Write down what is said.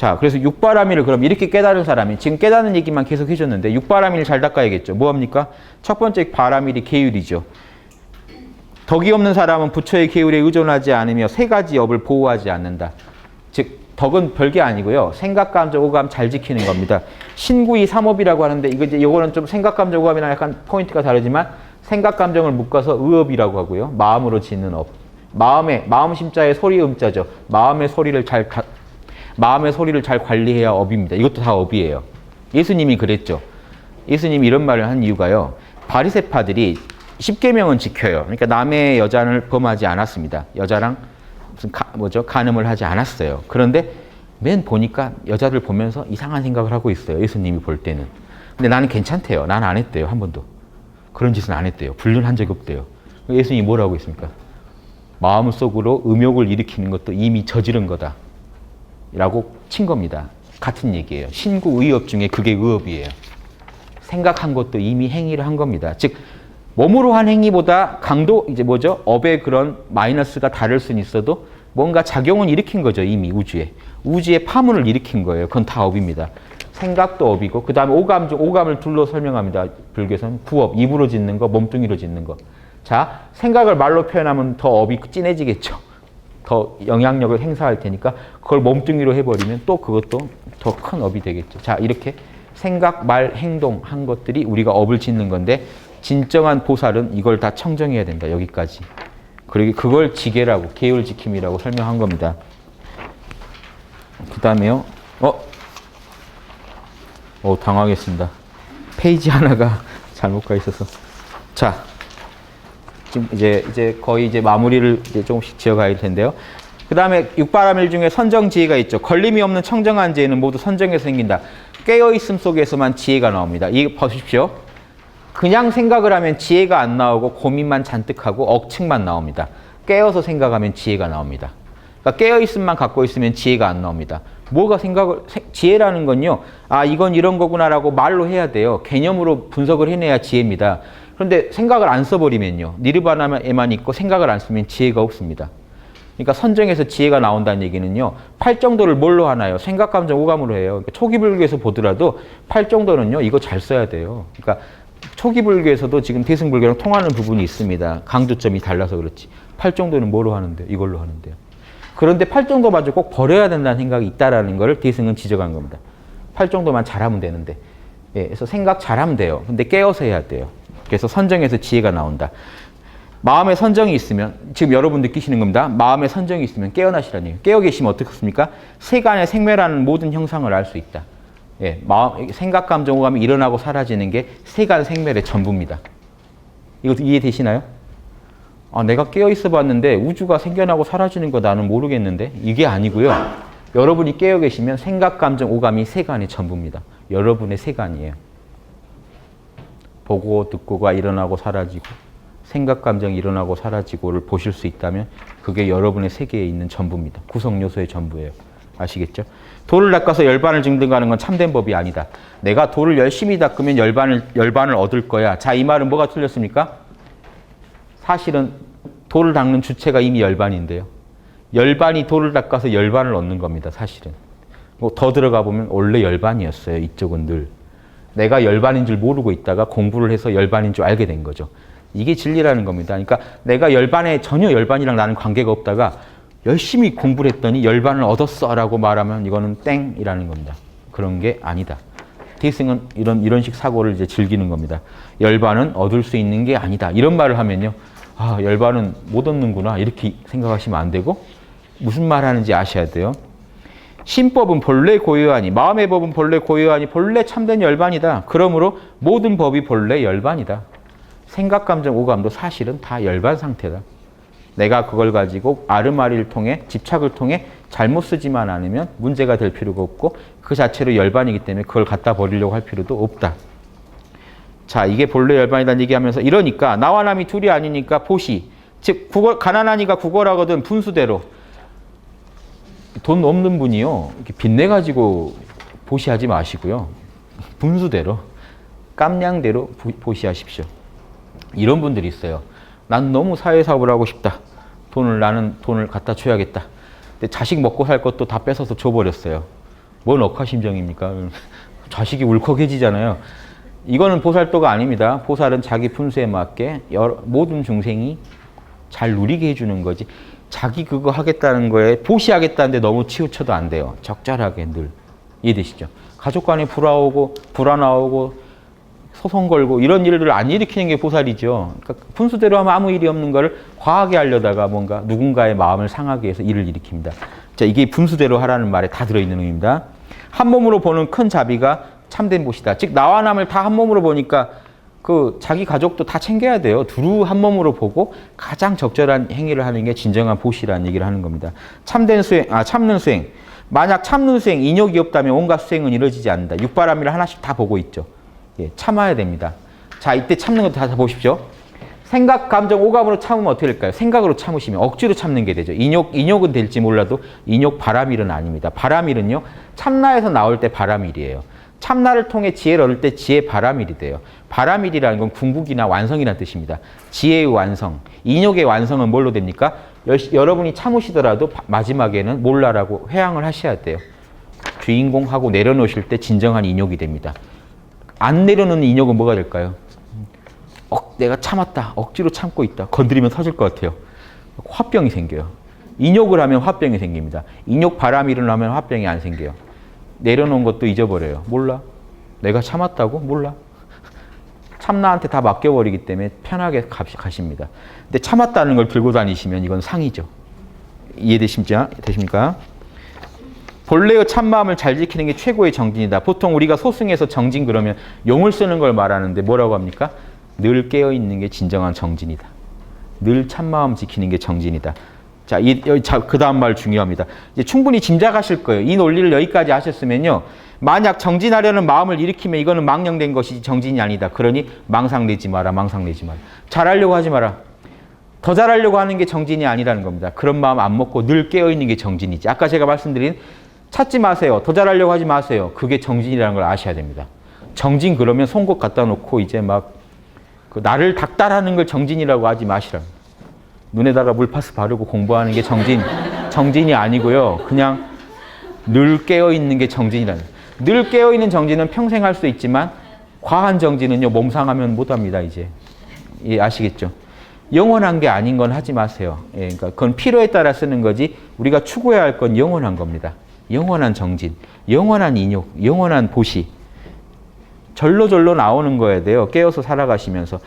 자, 그래서 육바라밀을 그럼 이렇게 깨달은 사람이 지금 깨닫는 얘기만 계속 해줬는데 육바라밀을 잘 닦아야겠죠. 뭐합니까? 첫 번째 바라밀이 계율이죠. 덕이 없는 사람은 부처의 계율에 의존하지 않으며 세 가지 업을 보호하지 않는다. 즉 덕은 별게 아니고요. 생각, 감정, 오감 잘 지키는 겁니다. 신구이 삼업이라고 하는데 이거는 좀 생각, 감정, 오감이랑 약간 포인트가 다르지만 생각, 감정을 묶어서 의업이라고 하고요. 마음으로 짓는 업. 마음 심자의 소리 음자죠. 마음의 소리를 잘 관리해야 업입니다. 이것도 다 업이에요. 예수님이 그랬죠. 예수님이 이런 말을 한 이유가요. 바리새파들이 십계명은 지켜요. 그러니까 남의 여자를 범하지 않았습니다. 여자랑 무슨 간음을 하지 않았어요. 그런데 맨 보니까 여자들 보면서 이상한 생각을 하고 있어요. 예수님이 볼 때는. 근데 나는 괜찮대요. 난 안 했대요. 한 번도. 그런 짓은 안 했대요. 불륜한 적이 없대요. 예수님이 뭐라고 했습니까? 마음속으로 음욕을 일으키는 것도 이미 저지른 거다. 라고 친 겁니다. 같은 얘기예요. 신구 의업 중에 그게 의업이에요. 생각한 것도 이미 행위를 한 겁니다. 즉 몸으로 한 행위보다 강도 업의 그런 마이너스가 다를 수는 있어도 뭔가 작용은 일으킨 거죠. 이미 우주에 파문을 일으킨 거예요. 그건 다 업입니다. 생각도 업이고 그 다음에 오감을 둘로 설명합니다. 불교에서는 구업, 입으로 짓는 거, 몸뚱이로 짓는 거. 자, 생각을 말로 표현하면 더 업이 진해지겠죠. 더 영향력을 행사할 테니까 그걸 몸뚱이로 해버리면 또 그것도 더 큰 업이 되겠죠. 자, 이렇게 생각, 말, 행동 한 것들이 우리가 업을 짓는 건데 진정한 보살은 이걸 다 청정해야 된다. 여기까지. 그리고 그걸 지계라고, 계율 지킴이라고 설명한 겁니다. 그 다음에요. 당황했습니다. 페이지 하나가 잘못 가 있어서. 자, 지금 이제 거의 마무리를 조금씩 지어가야 할 텐데요. 그 다음에 육바라밀 중에 선정지혜가 있죠. 걸림이 없는 청정한 지혜는 모두 선정에서 생긴다. 깨어있음 속에서만 지혜가 나옵니다. 이거 보십시오. 그냥 생각을 하면 지혜가 안 나오고 고민만 잔뜩 하고 억측만 나옵니다. 깨어서 생각하면 지혜가 나옵니다. 그러니까 깨어있음만 갖고 있으면 지혜가 안 나옵니다. 지혜라는 건요. 이건 이런 거구나라고 말로 해야 돼요. 개념으로 분석을 해내야 지혜입니다. 그런데 생각을 안 써버리면요. 니르바나에만 있고 생각을 안 쓰면 지혜가 없습니다. 그러니까 선정에서 지혜가 나온다는 얘기는요. 팔정도를 뭘로 하나요? 생각, 감정, 오감으로 해요. 그러니까 초기 불교에서 보더라도 팔정도는요. 이거 잘 써야 돼요. 그러니까 초기 불교에서도 지금 대승불교랑 통하는 부분이 있습니다. 강조점이 달라서 그렇지. 팔정도는 뭐로 하는데? 이걸로 하는데요. 그런데 팔정도마저 꼭 버려야 된다는 생각이 있다라는 걸 대승은 지적한 겁니다. 팔정도만 잘하면 되는데. 그래서 생각 잘하면 돼요. 근데 깨어서 해야 돼요. 그래서 선정에서 지혜가 나온다. 마음에 선정이 있으면 지금 여러분 느끼시는 겁니다. 마음에 선정이 있으면 깨어나시라는 얘기예요. 깨어 계시면 어떻겠습니까? 세간의 생멸하는 모든 형상을 알 수 있다. 생각, 감정, 오감이 일어나고 사라지는 게 세간 생멸의 전부입니다. 이거 이해되시나요? 내가 깨어있어 봤는데 우주가 생겨나고 사라지는 거 나는 모르겠는데 이게 아니고요. 여러분이 깨어 계시면 생각, 감정, 오감이 세간의 전부입니다. 여러분의 세간이에요. 보고 듣고가 일어나고 사라지고 생각, 감정이 일어나고 사라지고를 보실 수 있다면 그게 여러분의 세계에 있는 전부입니다. 구성 요소의 전부예요. 아시겠죠? 돌을 닦아서 열반을 증득하는 건 참된 법이 아니다. 내가 돌을 열심히 닦으면 열반을 얻을 거야. 자, 이 말은 뭐가 틀렸습니까? 사실은 돌을 닦는 주체가 이미 열반인데요. 열반이 돌을 닦아서 열반을 얻는 겁니다. 사실은. 더 들어가 보면 원래 열반이었어요. 이쪽은 늘. 내가 열반인 줄 모르고 있다가 공부를 해서 열반인 줄 알게 된 거죠. 이게 진리라는 겁니다. 그러니까 내가 전혀 열반이랑 나는 관계가 없다가 열심히 공부를 했더니 열반을 얻었어 라고 말하면 이거는 땡이라는 겁니다. 그런 게 아니다. 대승은 이런 식 사고를 이제 즐기는 겁니다. 열반은 얻을 수 있는 게 아니다. 이런 말을 하면요. 열반은 못 얻는구나. 이렇게 생각하시면 안 되고 무슨 말 하는지 아셔야 돼요. 신법은 본래 고유하니 마음의 법은 본래 고유하니 본래 참된 열반이다. 그러므로 모든 법이 본래 열반이다. 생각, 감정, 오감도 사실은 다 열반 상태다. 내가 그걸 가지고 아르마리를 통해 집착을 통해 잘못 쓰지만 않으면 문제가 될 필요가 없고 그 자체로 열반이기 때문에 그걸 갖다 버리려고 할 필요도 없다. 자, 이게 본래 열반이라는 얘기하면서 이러니까 나와 남이 둘이 아니니까 보시. 즉 가난하니까 구걸하거든 분수대로. 돈 없는 분이요. 이렇게 빚내가지고 보시하지 마시고요. 분수대로. 깜냥대로 보시하십시오. 이런 분들이 있어요. 난 너무 사회사업을 하고 싶다. 나는 돈을 갖다 줘야겠다. 근데 자식 먹고 살 것도 다 뺏어서 줘버렸어요. 뭔 억하심정입니까? 자식이 울컥해지잖아요. 이거는 보살도가 아닙니다. 보살은 자기 분수에 맞게 모든 중생이 잘 누리게 해주는 거지. 자기 그거 하겠다는 거에 보시하겠다는데 너무 치우쳐도 안 돼요. 적절하게 늘. 이해되시죠? 가족 간에 불화 나오고 소송 걸고 이런 일을 안 일으키는 게 보살이죠. 그러니까 분수대로 하면 아무 일이 없는 거를 과하게 하려다가 뭔가 누군가의 마음을 상하게 해서 일을 일으킵니다. 자, 이게 분수대로 하라는 말에 다 들어있는 의미입니다. 한 몸으로 보는 큰 자비가 참된 보시다. 즉 나와 남을 다 한 몸으로 보니까 그 자기 가족도 다 챙겨야 돼요. 두루 한 몸으로 보고 가장 적절한 행위를 하는 게 진정한 보시라는 얘기를 하는 겁니다. 참는 수행. 만약 참는 수행, 인욕이 없다면 온갖 수행은 이루어지지 않는다. 육바람일을 하나씩 다 보고 있죠. 예, 참아야 됩니다. 자, 이때 참는 것도 다 보십시오. 생각, 감정, 오감으로 참으면 어떻게 될까요? 생각으로 참으시면 억지로 참는 게 되죠. 인욕은 될지 몰라도 인욕 바람일은 아닙니다. 바람일은요, 참나에서 나올 때 바람일이에요. 참나를 통해 지혜를 얻을 때 지혜 바람일이 돼요. 바람일이라는 건 궁극이나 완성이라는 뜻입니다. 지혜의 완성, 인욕의 완성은 뭘로 됩니까? 여러분이 참으시더라도 마지막에는 몰라라고 회항을 하셔야 돼요. 주인공하고 내려놓으실 때 진정한 인욕이 됩니다. 안 내려놓는 인욕은 뭐가 될까요? 내가 참았다. 억지로 참고 있다. 건드리면 터질 것 같아요. 화병이 생겨요. 인욕을 하면 화병이 생깁니다. 인욕 바람이 일어나면 화병이 안 생겨요. 내려놓은 것도 잊어버려요. 몰라. 내가 참았다고? 몰라. 참나한테 다 맡겨버리기 때문에 편하게 가십니다. 근데 참았다는 걸 들고 다니시면 이건 상이죠. 이해되십니까? 본래의 참마음을 잘 지키는 게 최고의 정진이다. 보통 우리가 소승에서 정진 그러면 용을 쓰는 걸 말하는데 뭐라고 합니까? 늘 깨어있는 게 진정한 정진이다. 늘 참마음 지키는 게 정진이다. 자, 그 다음 말 중요합니다. 이제 충분히 짐작하실 거예요. 이 논리를 여기까지 하셨으면요. 만약 정진하려는 마음을 일으키면 이거는 망령된 것이지 정진이 아니다. 그러니 망상내지 마라. 잘하려고 하지 마라. 더 잘하려고 하는 게 정진이 아니라는 겁니다. 그런 마음 안 먹고 늘 깨어있는 게 정진이지. 아까 제가 말씀드린 찾지 마세요. 더 잘하려고 하지 마세요. 그게 정진이라는 걸 아셔야 됩니다. 정진 그러면 송곳 갖다 놓고 이제 막 나를 닥달하는 걸 정진이라고 하지 마시라. 눈에다가 물파스 바르고 공부하는 게 정진이 아니고요. 그냥 늘 깨어있는 게 정진이라는. 늘 깨어있는 정진은 평생 할 수 있지만 과한 정진은요. 몸 상하면 못합니다. 이제. 예, 아시겠죠? 영원한 게 아닌 건 하지 마세요. 예, 그러니까 그건 필요에 따라 쓰는 거지 우리가 추구해야 할 건 영원한 겁니다. 영원한 정진, 영원한 인욕, 영원한 보시. 절로 나오는 거에 돼요. 깨어서 살아가시면서.